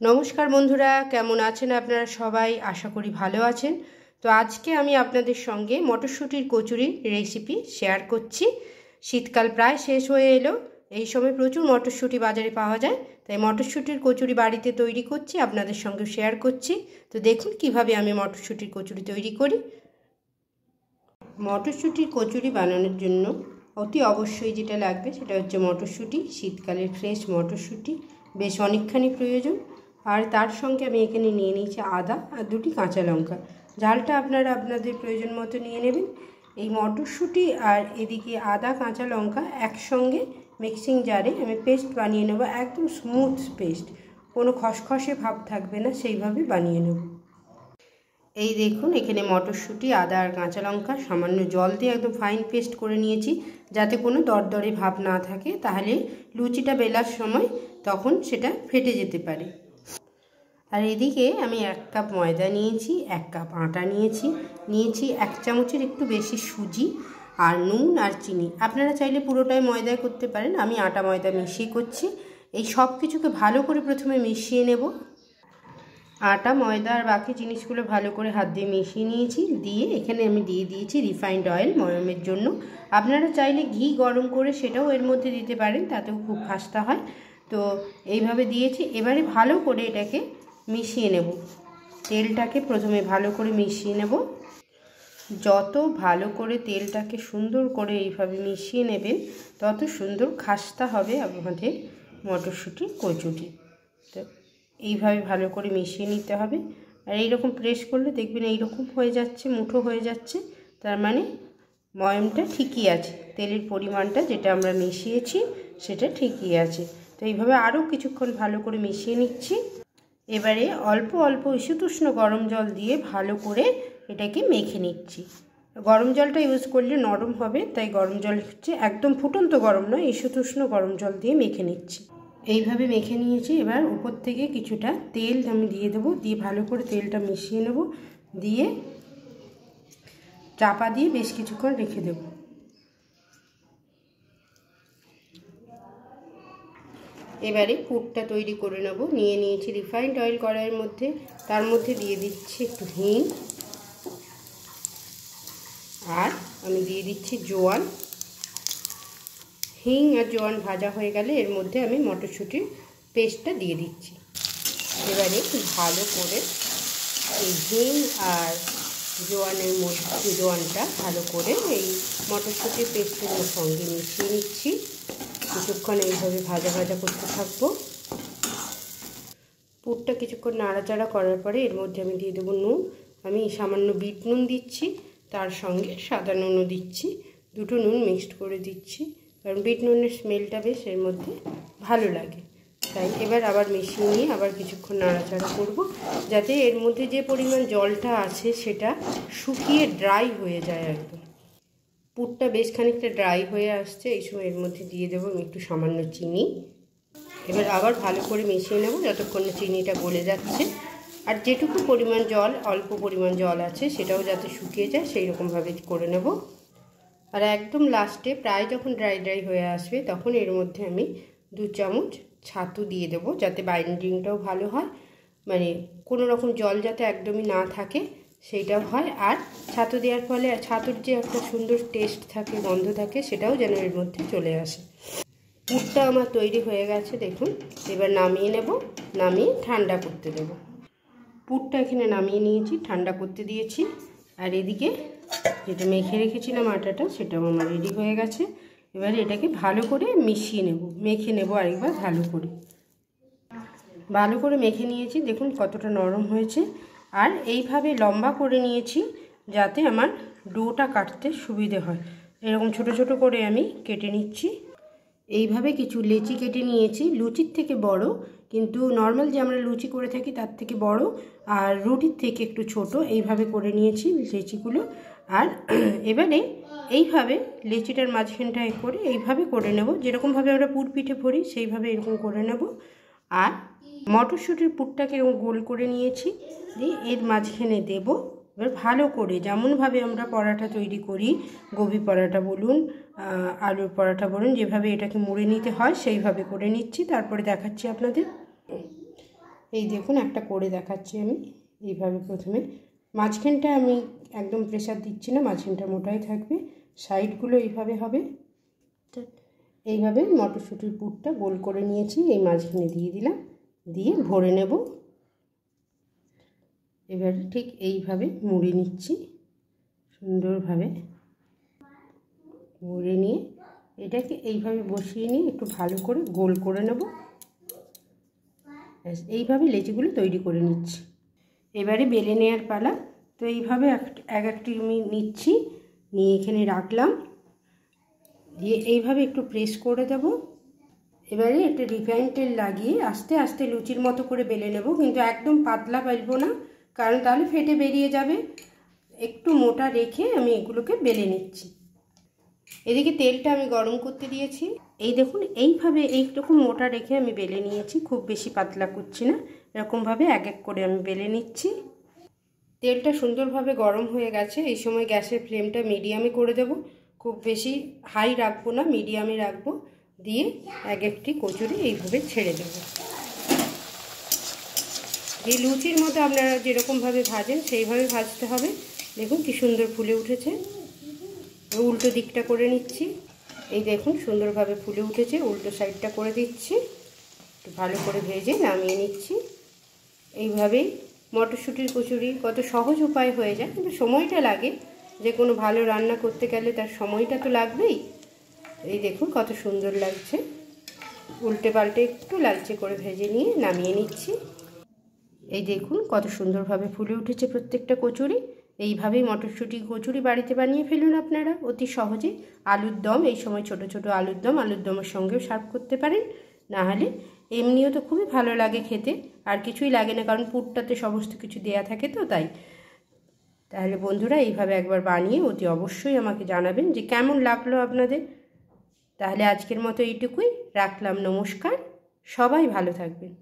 নমস্কার বন্ধুরা, কেমন আছেন আপনারা সবাই? আশা করি ভালো আছেন। তো আজকে আমি আপনাদের সঙ্গে মটরশুঁটির কচুরির রেসিপি শেয়ার করছি। শীতকাল প্রায় শেষ হয়ে এলো, এই সময় প্রচুর মটরশুঁটি বাজারে পাওয়া যায়, তাই মটরশুঁটির কচুরি বাড়িতে তৈরি করছি, আপনাদের সঙ্গে শেয়ার করছি। তো দেখুন কিভাবে আমি মটরশুঁটির কচুরি তৈরি করি। মটরশুঁটির কচুরি বানানোর জন্য অতি অবশ্যই যেটা লাগবে সেটা হচ্ছে মটরশুঁটি, শীতকালের ফ্রেশ মটরশুঁটি, বেশ অনেকখানি প্রয়োজন। আর তার সঙ্গে আমি এখানে নিয়ে নিয়েছি আদা আর দুটি কাঁচা লঙ্কা। ঝালটা আপনারা আপনাদের প্রয়োজন মতো নিয়ে নেবেন। এই মটরশুঁটি আর এদিকে আদা কাঁচা লঙ্কা একসঙ্গে মিক্সিং জারে আমি পেস্ট বানিয়ে নেব, একদম স্মুথ পেস্ট, কোনো খসখসে ভাব থাকবে না, সেইভাবে বানিয়ে নেব। এই দেখুন, এখানে মটরশুঁটি, আদা আর কাঁচা লঙ্কা সামান্য জল দিয়ে একদম ফাইন পেস্ট করে নিয়েছি, যাতে কোনো দরদরে ভাব না থাকে, তাহলে লুচিটা বেলার সময় তখন সেটা ফেটে যেতে পারে। আর এদিকে আমি 1 কাপ ময়দা নিয়েছি, 1 কাপ আটা নিয়েছি 1 চামচের একটু বেশি সুজি, আর নুন আর চিনি। আপনারা চাইলে পুরোটাই ময়দায় করতে পারেন, আমি আটা ময়দা মিশিয়ে করছি। এই সব কিছুকে ভালো করে প্রথমে মিশিয়ে নেব। আটা, ময়দা আর বাকি জিনিসগুলো ভালো করে হাত দিয়ে মিশিয়ে নিয়েছি। দিয়ে এখানে আমি দিয়ে দিয়েছি রিফাইন্ড অয়েল ময়মের জন্য। আপনারা চাইলে ঘি গরম করে সেটাও এর মধ্যে দিতে পারেন, তাতেও খুব খাস্তা হয়। তো এইভাবে দিয়েছি। এবারে ভালো করে এটাকে মিশিয়ে নেব। তেলটাকে প্রথমে ভালো করে মিশিয়ে নেব। যত ভালো করে তেলটাকে সুন্দর করে এইভাবে মিশিয়ে নেবেন, তত সুন্দর খাস্তা হবে আমাদের মটরশুঁটির কচুরি। তো এইভাবে ভালো করে মিশিয়ে নিতে হবে। আর এইরকম প্রেস করলে দেখবেন এইরকম হয়ে যাচ্ছে, মুঠো হয়ে যাচ্ছে, তার মানে ময়মটা ঠিকই আছে, তেলের পরিমাণটা যেটা আমরা মিশিয়েছি সেটা ঠিকই আছে। তো এইভাবে আরও কিছুক্ষণ ভালো করে মিশিয়ে নিচ্ছি। এবারে অল্প অল্প ইসুতুষ্ণ গরম জল দিয়ে ভালো করে এটাকে মেখে নিচ্ছি। গরম জলটা ইউজ করলে নরম হবে, তাই গরম জল হচ্ছে একদম ফুটন্ত গরম নয়, ইসুতুষ্ণ গরম জল দিয়ে মেখে নিচ্ছি। এইভাবে মেখে নিয়েছি। এবার উপর থেকে কিছুটা তেল আমি দিয়ে দেবো, দিয়ে ভালো করে তেলটা মিশিয়ে নেব, দিয়ে চাপা দিয়ে বেশ কিছুক্ষণ রেখে দেব। এবারে পুরটা তৈরি করে নেব। নিয়ে নিয়েছি রিফাইন্ড অয়েল কড়াইয়ের মধ্যে, তার মধ্যে দিয়ে দিচ্ছি একটু হিং, আর আমি দিয়ে দিচ্ছি জোয়ান। হিং আর জোয়ান ভাজা হয়ে গেলে এর মধ্যে আমি মটরশুঁটির পেস্টটা দিয়ে দিচ্ছি। এবারে ভালো করে এই হিং আর জোয়ানের মধ্যে জোয়ানটা ভালো করে এই মটরশুঁটির পেস্টের সঙ্গে মিশিয়ে নিচ্ছি। কিছুক্ষণ এইভাবে ভাজা ভাজা করতে থাকবো। পুরটা কিছুক্ষণ নাড়াচাড়া করার পরে এর মধ্যে আমি দিয়ে দেবো নুন। আমি সামান্য বিট নুন দিচ্ছি, তার সঙ্গে সাদা নুনও দিচ্ছি, দুটো নুন মিক্সড করে দিচ্ছি, কারণ বিট নুনের স্মেলটা বেশ এর মধ্যে ভালো লাগে। তাই এবার আবার মিশিয়ে নিয়ে আবার কিছুক্ষণ নাড়াচাড়া করব, যাতে এর মধ্যে যে পরিমাণ জলটা আছে সেটা শুকিয়ে ড্রাই হয়ে যায় একদম। পুরটা বেশ খানিকটা ড্রাই হয়ে আসছে, এই সময় এর মধ্যে দিয়ে দেবো একটু সামান্য চিনি। এবার আবার ভালো করে মিশিয়ে নেব যতক্ষণ না চিনিটা গলে যাচ্ছে। আর যেটুকু পরিমাণ জল, অল্প পরিমাণ জল আছে, সেটাও যাতে শুকিয়ে যায় সেই রকমভাবে করে নেব। আর একদম লাস্টে প্রায় যখন ড্রাই হয়ে আসবে, তখন এর মধ্যে আমি 2 চামচ ছাতু দিয়ে দেবো, যাতে বাইন্ডিংটাও ভালো হয়, মানে কোনো রকম জল যাতে একদমই না থাকে সেইটাও হয়। আর ছাতু দেওয়ার ফলে ছাতুর যে একটা সুন্দর টেস্ট থাকে, গন্ধ থাকে, সেটাও যেন এর মধ্যে চলে আসে। পুরটা আমার তৈরি হয়ে গেছে দেখুন। এবার নামিয়ে নেব, নামিয়ে ঠান্ডা করতে দেব। পুরটা এখানে নামিয়ে নিয়েছি, ঠান্ডা করতে দিয়েছি। আর এদিকে যেটা মেখে রেখেছিলাম আটাটা, সেটাও আমার রেডি হয়ে গেছে। এবারে এটাকে ভালো করে মিশিয়ে নেব, মেখে নেব আরেকবার ভালো করে মেখে নিয়েছি। দেখুন কতটা নরম হয়েছে। আর এইভাবে লম্বা করে নিয়েছি যাতে আমার ডোটা কাটতে সুবিধে হয়। এরকম ছোট ছোট করে আমি কেটে নিচ্ছি। এইভাবে কিছু লেচি কেটে নিয়েছি, লুচির থেকে বড়, কিন্তু নর্মাল যে আমরা লুচি করে থাকি তার থেকে বড়, আর রুটির থেকে একটু ছোট, এইভাবে করে নিয়েছি লেচিগুলো। আর এবারে এইভাবে লেচিটার মাঝখানটায় করে এইভাবে করে নেব, যেরকমভাবে আমরা পুর পিঠে ভরি সেইভাবে এরকম করে নেব। আর মটরশুঁটির পুরটাকে এরকম গোল করে নিয়েছি, দিয়ে এর মাঝখানে দেব। এবার ভালো করে যেমনভাবে আমরা পরাঠা তৈরি করি, গোবি পরাঠা বলুন, আলুর পরাঠা বলুন, যেভাবে এটাকে মুড়ে নিতে হয় সেইভাবে করে নিচ্ছি, তারপরে দেখাচ্ছি আপনাদের। এই দেখুন একটা করে দেখাচ্ছি আমি। এইভাবে প্রথমে মাঝখানটা আমি একদম প্রেসার দিচ্ছি না, মাঝখানটা মোটাই থাকবে, সাইডগুলো এইভাবে হবে। এইভাবে মটরশুঁটির পুরটা গোল করে নিয়েছি, এই মাঝখানে দিয়ে দিলাম, দিয়ে ভরে নেব। এবার ঠিক এইভাবে মুড়ে নিচ্ছি, সুন্দরভাবে মুড়ে নিয়ে এটাকে এইভাবে বসিয়ে নিয়ে একটু ভালো করে গোল করে নেব। এইভাবে লেচিগুলো তৈরি করে নিচ্ছি। এবারে বেলে নেওয়ার পালা। তো এইভাবে এক একটি আমি নিচ্ছি, নিয়ে এখানে রাখলাম, দিয়ে এইভাবে একটু প্রেস করে দেব। এবারে একটা রিফাইন তেল লাগিয়ে আস্তে আস্তে লুচির মতো করে বেলে নেব, কিন্তু একদম পাতলা বেলবো না, কারণ তাহলে ফেটে বেরিয়ে যাবে। একটু মোটা রেখে আমি এগুলোকে বেলে নিচ্ছি। এদিকে তেলটা আমি গরম করতে দিয়েছি। এই দেখুন এইভাবে এইরকম মোটা রেখে আমি বেলে নিয়েছি, খুব বেশি পাতলা করছি না, এরকমভাবে এক এক করে আমি বেলে নিচ্ছি। তেলটা সুন্দরভাবে গরম হয়ে গেছে। এই সময় গ্যাসের ফ্লেমটা মিডিয়ামে করে দেব, খুব বেশি হাই রাখবো না, মিডিয়ামে রাখবো। দিয়ে এক একটি কচুরি এইভাবে ছেড়ে দেব। এই লুচির মতো আপনারা যেরকমভাবে ভাজেন সেইভাবে ভাজতে হবে। দেখুন কি সুন্দর ফুলে উঠেছে। উল্টো দিকটা করে নিচ্ছি। এই দেখুন সুন্দরভাবে ফুলে উঠেছে, উল্টো সাইডটা করে দিচ্ছি, একটু ভালো করে ভেজে নামিয়ে নিচ্ছি। এইভাবেই মটরশুঁটির কচুরি কত সহজ উপায় হয়ে যায়, কিন্তু সময়টা লাগে। যে কোনো ভালো রান্না করতে গেলে তার সময়টা তো লাগবেই। এই দেখুন কত সুন্দর লাগছে। উল্টে পাল্টে একটু লালচে করে ভেজে নিয়ে নামিয়ে নিচ্ছি। এই দেখুন কত সুন্দরভাবে ফুলে উঠেছে প্রত্যেকটা কচুরি। এইভাবেই মটরশুঁটি কচুরি বাড়িতে বানিয়ে ফেলুন আপনারা অতি সহজে। আলুর দম, এই সময় ছোট ছোট আলুর দমের সঙ্গেও সার্ভ করতে পারেন। না হলে এমনিও তো খুবই ভালো লাগে খেতে, আর কিছুই লাগে না, কারণ পুরটাতে সমস্ত কিছু দেয়া থাকে তো তাই। তাহলে বন্ধুরা এইভাবে একবার বানিয়ে অতি অবশ্যই আমাকে জানাবেন যে কেমন লাগলো আপনাদের। তাহলে আজকের মতো এইটুকুই রাখলাম। নমস্কার, সবাই ভালো থাকবেন।